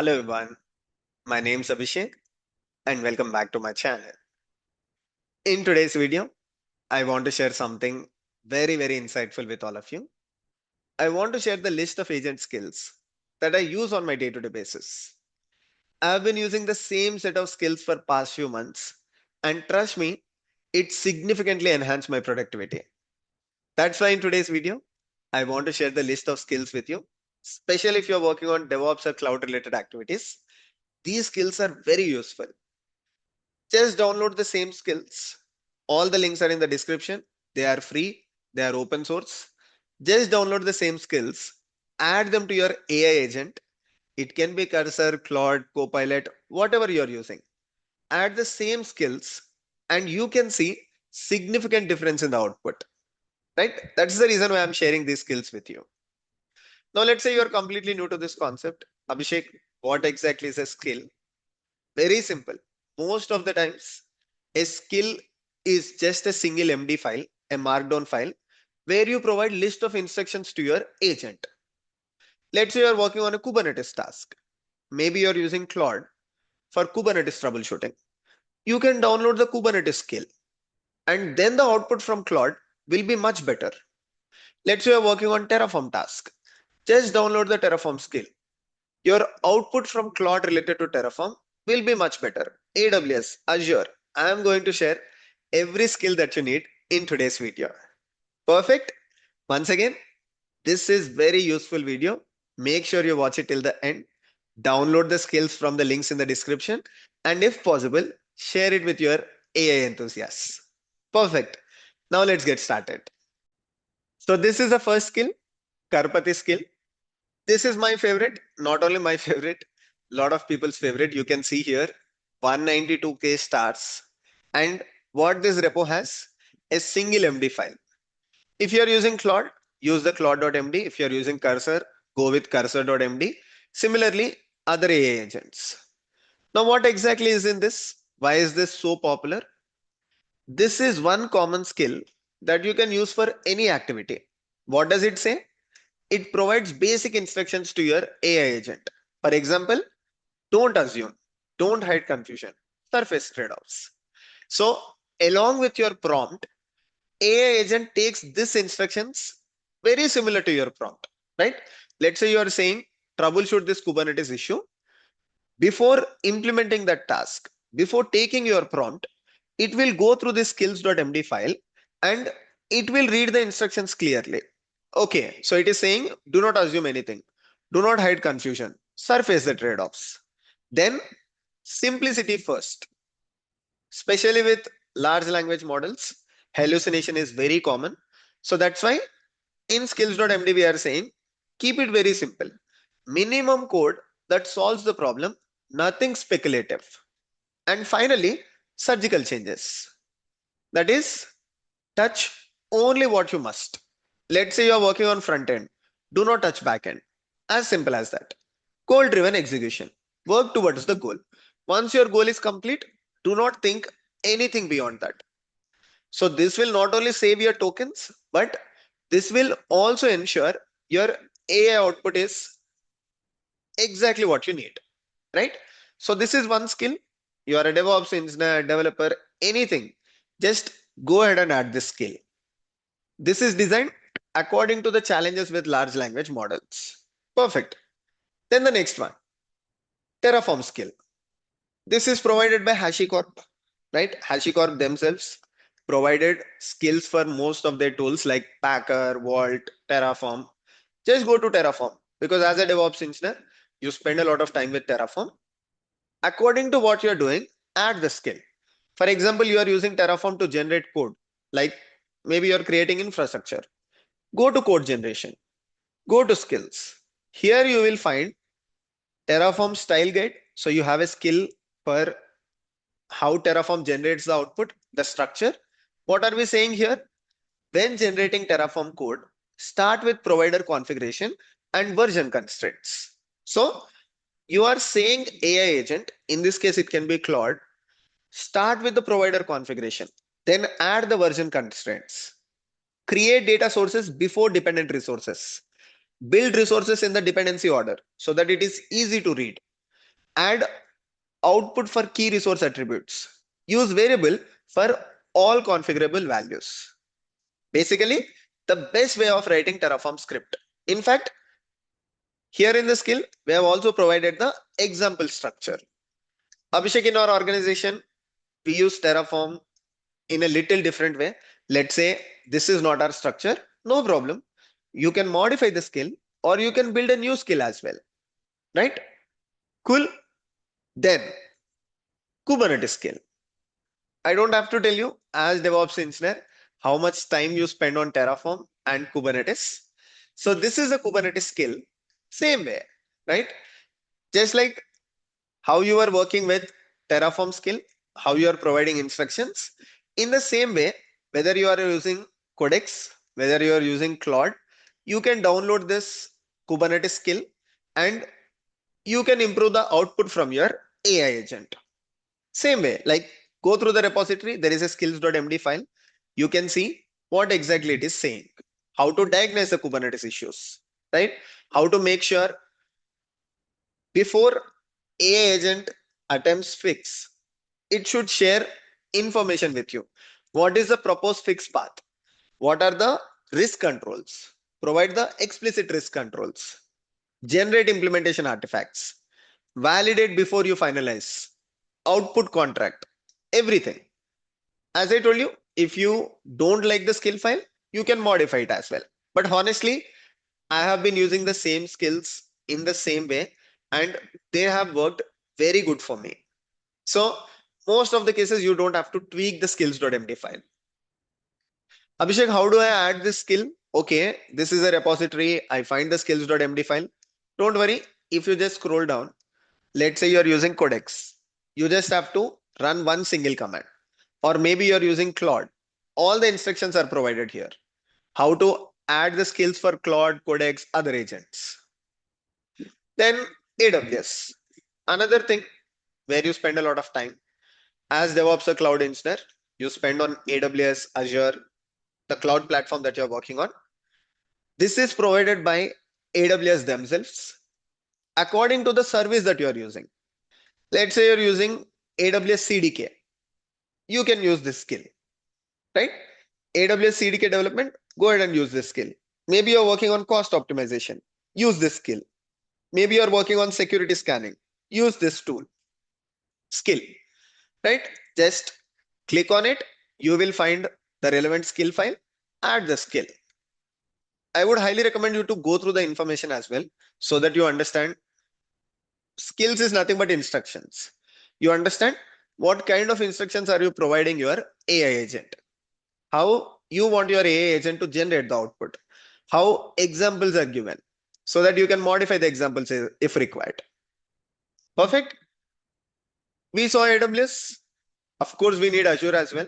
Hello everyone, my name is Abhishek and welcome back to my channel. In today's video, I want to share something very insightful with all of you. I want to share the list of agent skills that I use on my day-to-day basis. I've been using the same set of skills for past few months and trust me, it significantly enhanced my productivity. That's why in today's video, I want to share the list of skills with you, especially if you're working on DevOps or cloud related activities. These skills are very useful. Just download the same skills. All the links are in the description. They are free. They are open source. Just download the same skills. Add them to your AI agent. It can be Cursor, Claude, Copilot, whatever you're using. Add the same skills and you can see significant difference in the output, right? That's the reason why I'm sharing these skills with you. Now, let's say you're completely new to this concept. Abhishek, what exactly is a skill? Very simple. Most of the times, a skill is just a single MD file, a markdown file, where you provide list of instructions to your agent. Let's say you're working on a Kubernetes task. Maybe you're using Claude for Kubernetes troubleshooting. You can download the Kubernetes skill, and then the output from Claude will be much better. Let's say you're working on Terraform task. Just download the Terraform skill. Your output from Claude related to Terraform will be much better. AWS, Azure, I am going to share every skill that you need in today's video. Perfect. Once again, this is very useful video. Make sure you watch it till the end. Download the skills from the links in the description. And if possible, share it with your AI enthusiasts. Perfect. Now let's get started. So this is the first skill, Karpathy skill. This is my favorite, not only my favorite, lot of people's favorite. You can see here 192K stars. And what this repo has, a single MD file. If you're using Claude, use the Claude.md. If you're using Cursor, go with cursor.md. Similarly, other AI agents. Now, what exactly is in this? Why is this so popular? This is one common skill that you can use for any activity. What does it say? It provides basic instructions to your AI agent. For example, don't assume, don't hide confusion, surface trade-offs. So along with your prompt, AI agent takes these instructions very similar to your prompt, right? Let's say you are saying troubleshoot this Kubernetes issue. Before implementing that task, before taking your prompt, it will go through the skills.md file and it will read the instructions clearly. Okay, so it is saying do not assume anything, do not hide confusion, surface the trade-offs. Then simplicity first, especially with large language models, hallucination is very common. So that's why in skills.md we are saying keep it very simple. Minimum code that solves the problem, nothing speculative. And finally, surgical changes. That is, touch only what you must. Let's say you are working on front end. Do not touch back end. As simple as that. Goal driven execution. Work towards the goal. Once your goal is complete, do not think anything beyond that. So this will not only save your tokens, but this will also ensure your AI output is exactly what you need, right? So this is one skill. You are a DevOps engineer, developer, anything. Just go ahead and add this skill. This is designed according to the challenges with large language models. Perfect. Then the next one, Terraform skill. This is provided by HashiCorp, right? HashiCorp themselves provided skills for most of their tools like Packer, Vault, Terraform. Just go to Terraform because as a DevOps engineer, you spend a lot of time with Terraform. According to what you're doing, add the skill. For example, you are using Terraform to generate code, like maybe you're creating infrastructure. Go to code generation, go to skills. Here you will find Terraform style guide. So you have a skill for how Terraform generates the output, the structure. What are we saying here? When generating Terraform code, start with provider configuration and version constraints. So you are saying AI agent, in this case, it can be Claude, start with the provider configuration, then add the version constraints, create data sources before dependent resources, build resources in the dependency order so that it is easy to read. Add output for key resource attributes. Use variable for all configurable values. Basically, the best way of writing Terraform script. In fact, here in the skill, we have also provided the example structure. Abhishek, in our organization, we use Terraform in a little different way. Let's say this is not our structure, no problem. You can modify the skill or you can build a new skill as well, right? Cool. Then Kubernetes skill. I don't have to tell you as DevOps engineer how much time you spend on Terraform and Kubernetes. So this is a Kubernetes skill. Same way, right? Just like how you are working with Terraform skill, how you are providing instructions. In the same way, whether you are using Codex, whether you are using Claude, you can download this Kubernetes skill and you can improve the output from your AI agent. Same way, like go through the repository, there is a skills.md file. You can see what exactly it is saying, how to diagnose the Kubernetes issues, right? How to make sure before AI agent attempts fix, it should share information with you. What is the proposed fix path? What are the risk controls? Provide the explicit risk controls. Generate implementation artifacts. Validate before you finalize. Output contract. Everything. As I told you, if you don't like the skill file, you can modify it as well. But honestly, I have been using the same skills in the same way and they have worked very good for me. So most of the cases, you don't have to tweak the skills.md file. Abhishek, how do I add this skill? Okay, this is a repository. I find the skills.md file. Don't worry. If you just scroll down, let's say you're using Codex. You just have to run one single command. Or maybe you're using Claude. All the instructions are provided here. How to add the skills for Claude, Codex, other agents. Then AWS. Another thing where you spend a lot of time. As DevOps or cloud engineer, you spend on AWS, Azure, the cloud platform that you're working on. This is provided by AWS themselves according to the service that you're using. Let's say you're using AWS CDK. You can use this skill, right? AWS CDK development, go ahead and use this skill. Maybe you're working on cost optimization. Use this skill. Maybe you're working on security scanning. Use this tool. Skill, right? Just click on it. You will find the relevant skill file. Add the skill. I would highly recommend you to go through the information as well so that you understand skills is nothing but instructions. You understand what kind of instructions are you providing your AI agent? How you want your AI agent to generate the output? How examples are given so that you can modify the examples if required. Perfect. We saw AWS. Of course, we need Azure as well.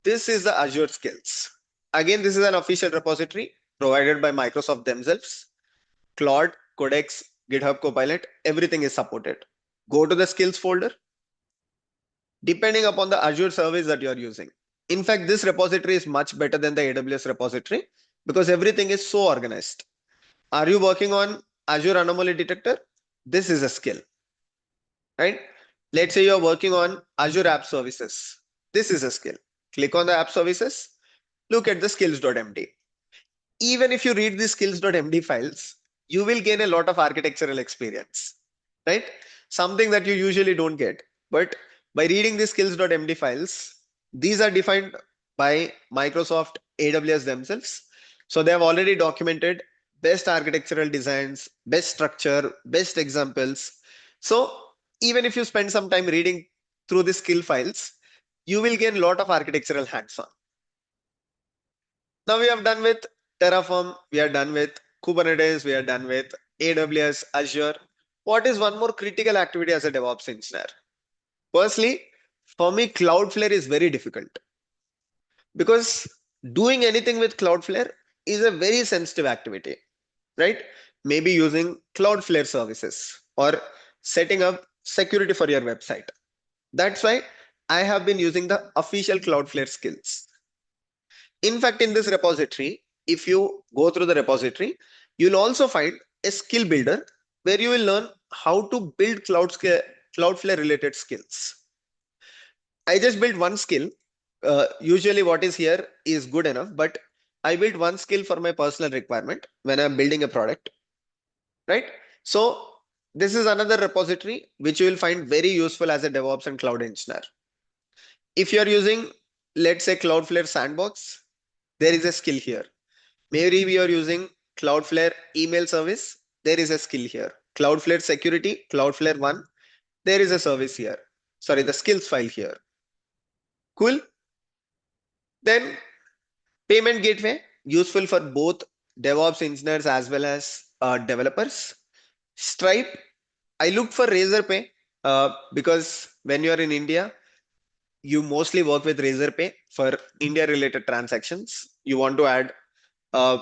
This is the Azure skills. Again, this is an official repository provided by Microsoft themselves. Claude, Codex, GitHub Copilot, everything is supported. Go to the skills folder. Depending upon the Azure service that you're using. In fact, this repository is much better than the AWS repository because everything is so organized. Are you working on Azure Anomaly Detector? This is a skill, right? Let's say you're working on Azure App Services. This is a skill. Click on the App Services. Look at the skills.md. Even if you read the skills.md files, you will gain a lot of architectural experience, right? Something that you usually don't get. But by reading the skills.md files, these are defined by Microsoft AWS themselves. So they have already documented best architectural designs, best structure, best examples. So even if you spend some time reading through the skill files, you will gain a lot of architectural hands-on. Now we have done with Terraform, we are done with Kubernetes, we are done with AWS, Azure. What is one more critical activity as a DevOps engineer? Firstly, for me, Cloudflare is very difficult because doing anything with Cloudflare is a very sensitive activity, right? Maybe using Cloudflare services or setting up security for your website. That's why I have been using the official Cloudflare skills. In fact, in this repository, if you go through the repository, you'll also find a skill builder where you will learn how to build Cloudflare related skills. I just built one skill. Usually what is here is good enough, but I built one skill for my personal requirement when I'm building a product, right? So this is another repository which you will find very useful as a DevOps and cloud engineer. If you're using, let's say, Cloudflare Sandbox, there is a skill here. Maybe we are using Cloudflare email service, there is a skill here. Cloudflare security, Cloudflare one, there is a service here. Sorry, the skills file here. Cool. Then payment gateway, useful for both DevOps engineers as well as developers. Stripe, I looked for Razorpay because when you are in India, you mostly work with Razorpay for India related transactions. You want to add a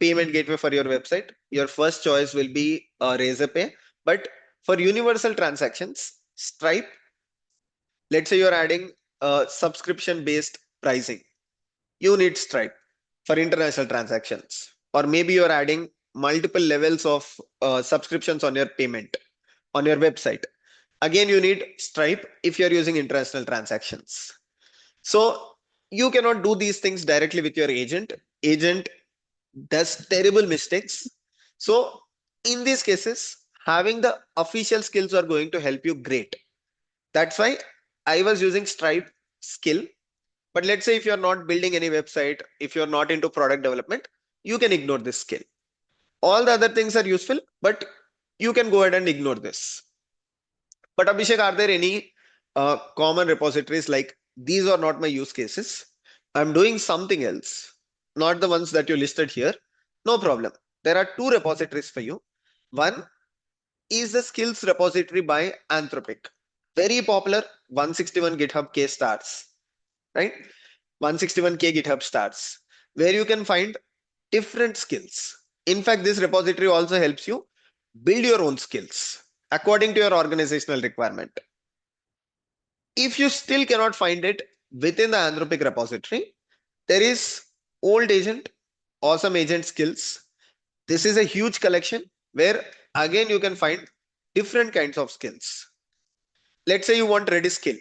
payment gateway for your website. Your first choice will be Razorpay. But for universal transactions, Stripe, let's say you're adding subscription based pricing, you need Stripe for international transactions. Or maybe you're adding multiple levels of subscriptions on your payment on your website. Again, you need Stripe if you're using international transactions. So you cannot do these things directly with your agent. Agent does terrible mistakes. So in these cases, having the official skills are going to help you great. That's why I was using Stripe skill. But let's say if you're not building any website, if you're not into product development, you can ignore this skill. All the other things are useful, but you can go ahead and ignore this. But Abhishek, are there any common repositories like these are not my use cases? I'm doing something else, not the ones that you listed here. No problem. There are two repositories for you. One is the skills repository by Anthropic. Very popular 161 GitHub K stars, right? 161K GitHub stars, where you can find different skills. In fact, this repository also helps you build your own skills according to your organizational requirement. If you still cannot find it within the Anthropic repository, there is old agent, awesome agent skills. This is a huge collection where again you can find different kinds of skills. Let's say you want Redis skill.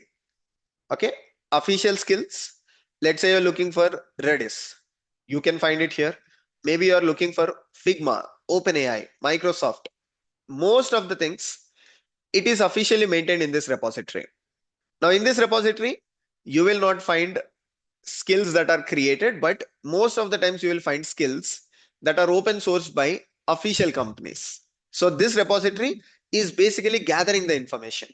Okay, official skills. Let's say you're looking for Redis. You can find it here. Maybe you're looking for Figma, OpenAI, Microsoft. Most of the things, it is officially maintained in this repository. Now in this repository, you will not find skills that are created, but most of the times you will find skills that are open sourced by official companies. So this repository is basically gathering the information.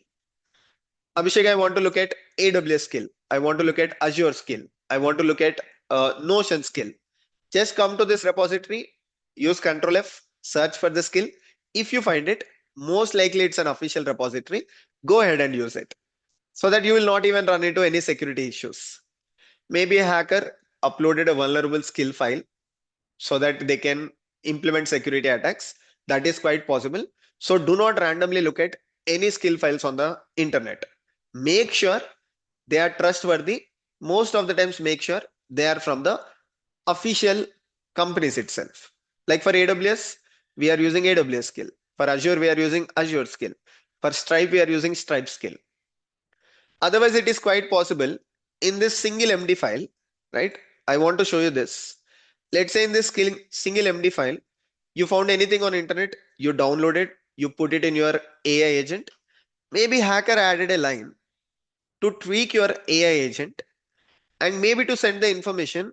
Abhishek, I want to look at AWS skill. I want to look at Azure skill. I want to look at Notion skill. Just come to this repository, use Control F, search for the skill. If you find it, most likely it's an official repository. Go ahead and use it so that you will not even run into any security issues. Maybe a hacker uploaded a vulnerable skill file so that they can implement security attacks. That is quite possible. So do not randomly look at any skill files on the internet. Make sure they are trustworthy. Most of the times, make sure they are from the official companies itself. Like for AWS, we are using AWS skill. For Azure, we are using Azure skill. For Stripe, we are using Stripe skill. Otherwise, it is quite possible in this single MD file, right? I want to show you this. Let's say in this single MD file, you found anything on internet, you download it, you put it in your AI agent. Maybe hacker added a line to tweak your AI agent and maybe to send the information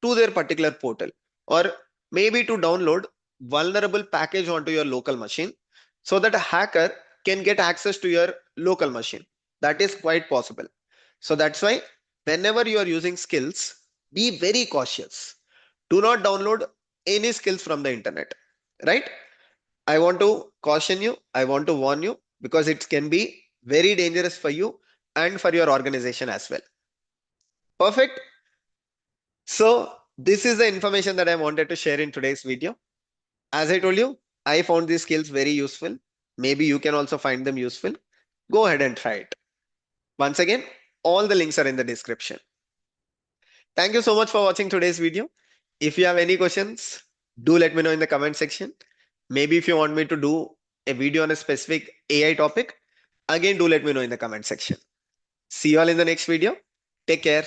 to their particular portal, or maybe to download vulnerable package onto your local machine so that a hacker can get access to your local machine. That is quite possible. So that's why whenever you are using skills, be very cautious. Do not download any skills from the internet, right? I want to caution you. I want to warn you because it can be very dangerous for you and for your organization as well. Perfect. So this is the information that I wanted to share in today's video. As I told you, I found these skills very useful. Maybe you can also find them useful. Go ahead and try it. Once again, all the links are in the description. Thank you so much for watching today's video. If you have any questions, do let me know in the comment section. Maybe if you want me to do a video on a specific AI topic, again, do let me know in the comment section. See you all in the next video. Take care.